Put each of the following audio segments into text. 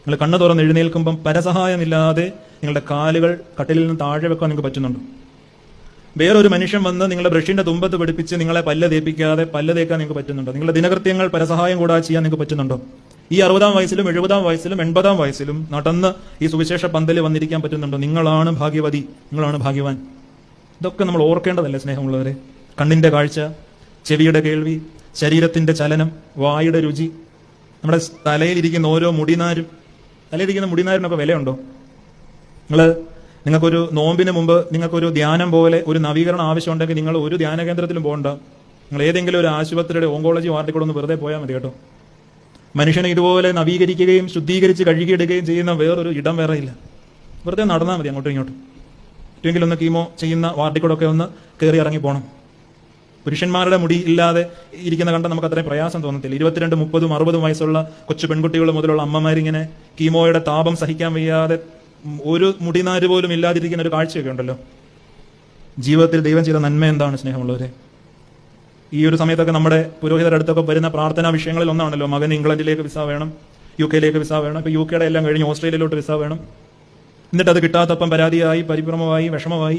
നിങ്ങൾ കണ്ണ് തുറന്ന് എഴുന്നേൽക്കുമ്പം പരസഹായമില്ലാതെ നിങ്ങളുടെ കാലുകൾ കട്ടിലിൽ നിന്ന് താഴെ വെക്കാൻ നിങ്ങൾക്ക് പറ്റുന്നുണ്ടോ? വേറൊരു മനുഷ്യൻ വന്ന് നിങ്ങളുടെ ബ്രഷിന്റെ തുമ്പത്ത് പിടിപ്പിച്ച് നിങ്ങളെ പല്ല് തേപ്പിക്കാതെ പല്ല് തേക്കാൻ നിങ്ങൾക്ക് പറ്റുന്നുണ്ടോ? നിങ്ങളുടെ ദിനകൃത്യങ്ങൾ പരസഹായം കൂടാതെ ചെയ്യാൻ നിങ്ങൾക്ക് പറ്റുന്നുണ്ടോ? ഈ 60-ാം വയസ്സിലും 70-ാം വയസ്സിലും 80-ാം വയസ്സിലും നടന്ന് ഈ സുവിശേഷ പന്തല് വന്നിരിക്കാൻ പറ്റുന്നുണ്ടോ? നിങ്ങളാണ് ഭാഗ്യവതി, നിങ്ങളാണ് ഭാഗ്യവാൻ. ഇതൊക്കെ നമ്മൾ ഓർക്കേണ്ടതല്ലേ സ്നേഹമുള്ളവരെ? കണ്ണിന്റെ കാഴ്ച, ചെവിയുടെ കേൾവി, ശരീരത്തിന്റെ ചലനം, വായുടെ രുചി, നമ്മുടെ തലയിലിരിക്കുന്ന ഓരോ മുടിനാരും. തലയിലിരിക്കുന്ന മുടിനാരിനൊക്കെ വിലയുണ്ടോ? നിങ്ങൾക്കൊരു നോമ്പിന് മുമ്പ് നിങ്ങൾക്കൊരു ധ്യാനം പോലെ ഒരു നവീകരണം ആവശ്യമുണ്ടെങ്കിൽ നിങ്ങൾ ഒരു ധ്യാന കേന്ദ്രത്തിലും പോകണ്ട. നിങ്ങൾ ഏതെങ്കിലും ഒരു ആശുപത്രിയുടെ ഓങ്കോളജി വാർഡിൽ കൂടെ ഒന്ന് വെറുതെ പോയാൽ മതി കേട്ടോ. മനുഷ്യനെ ഇതുപോലെ നവീകരിക്കുകയും ശുദ്ധീകരിച്ച് കഴുകിയിടുകയും ചെയ്യുന്ന വേറൊരു ഇടം വേറെ ഇല്ല. വെറുതെ നടന്നാൽ മതി അങ്ങോട്ടും ഇങ്ങോട്ടും. എങ്കിലും ഒന്ന് കീമോ ചെയ്യുന്ന വാർഡിൽ കൂടെ ഒക്കെ ഒന്ന് കയറി ഇറങ്ങി പോകണം. പുരുഷന്മാരുടെ മുടി ഇല്ലാതെ ഇരിക്കുന്ന കണ്ട നമുക്ക് അത്രയും പ്രയാസം തോന്നത്തില്ല. 22, 30, 60 വയസ്സുള്ള കൊച്ചു പെൺകുട്ടികൾ മുതലുള്ള അമ്മമാരിങ്ങനെ കീമോയുടെ താപം സഹിക്കാൻ വയ്യാതെ ഒരു മുടിനാര് പോലും ഇല്ലാതിരിക്കുന്ന ഒരു കാഴ്ചയൊക്കെ ഉണ്ടല്ലോ. ജീവിതത്തിൽ ദൈവം ചെയ്ത നന്മ എന്താണ് സ്നേഹമുള്ളവരെ? ഈ ഒരു സമയത്തൊക്കെ നമ്മുടെ പുരോഹിതരുടെ അടുത്തൊക്കെ വരുന്ന പ്രാർത്ഥനാ വിഷയങ്ങളിൽ ഒന്നാണല്ലോ, മകന് ഇംഗ്ലണ്ടിലേക്ക് വിസ വേണം, UK വിസ വേണം. ഇപ്പൊ UK എല്ലാം കഴിഞ്ഞ് ഓസ്ട്രേലിയയിലോട്ട് വിസ വേണം. എന്നിട്ട് അത് കിട്ടാത്തപ്പം പരാതിയായി, പരിഭ്രമമായി, വിഷമമായി.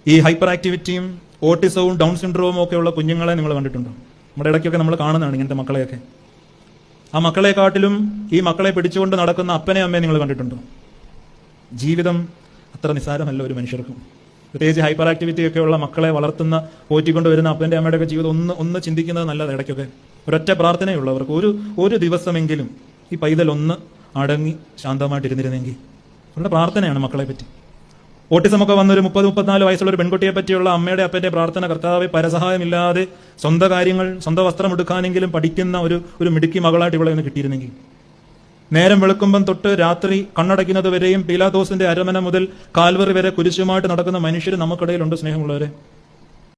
ഈ ഹൈപ്പർ ആക്ടിവിറ്റിയും ഓട്ടിസവും ഡൗൺ സിൻഡ്രോമും ഒക്കെ ഉള്ള കുഞ്ഞുങ്ങളെ നിങ്ങൾ കണ്ടിട്ടുണ്ടോ? നമ്മുടെ ഇടയ്ക്കൊക്കെ നമ്മൾ കാണുന്നതാണ് ഇങ്ങനത്തെ മക്കളെയൊക്കെ. ആ മക്കളെക്കാട്ടിലും ഈ മക്കളെ പിടിച്ചുകൊണ്ട് നടക്കുന്ന അപ്പനെ അമ്മയെ നിങ്ങൾ കണ്ടിട്ടുണ്ടോ? ജീവിതം അത്ര നിസ്സാരമല്ല ഒരു മനുഷ്യർക്കും. പ്രത്യേകിച്ച് ഹൈപ്പർ ആക്ടിവിറ്റി ഒക്കെ ഉള്ള മക്കളെ വളർത്തുന്ന, പോറ്റിക്കൊണ്ട് വരുന്ന അപ്പൻ്റെ അമ്മയുടെയൊക്കെ ജീവിതം ഒന്ന് ചിന്തിക്കുന്നത് നല്ലത്. ഇടയ്ക്കൊക്കെ ഒരൊറ്റ പ്രാർത്ഥനയുള്ളവർക്ക് ഒരു ദിവസമെങ്കിലും ഈ പൈതൽ ഒന്ന് അടങ്ങി ശാന്തമായിട്ടിരുന്നിരുന്നെങ്കിൽ. അവരുടെ പ്രാർത്ഥനയാണ് മക്കളെ പറ്റി. ഓട്ടിസമൊക്കെ വന്നൊരു 30-34 വയസ്സുള്ള ഒരു പെൺകുട്ടിയെ പറ്റിയുള്ള അമ്മയുടെ അപ്പന്റെ പ്രാർത്ഥന, കർത്താവെ പരസഹായമില്ലാതെ സ്വന്തം കാര്യങ്ങൾ, സ്വന്തം വസ്ത്രം എടുക്കാനെങ്കിലും പഠിക്കുന്ന ഒരു മിടുക്കി മകളായിട്ട് ഇവിടെ നിന്ന് കിട്ടിയിരുന്നെങ്കിൽ. നേരം വെളുക്കുമ്പം തൊട്ട് രാത്രി കണ്ണടയ്ക്കുന്നത് വരെയും പീലാത്തോസിന്റെ അരമന മുതൽ കാൽവറി വരെ കുരിശുമായിട്ട് നടക്കുന്ന മനുഷ്യർ നമുക്കിടയിലുണ്ട് സ്നേഹമുള്ളവരെ.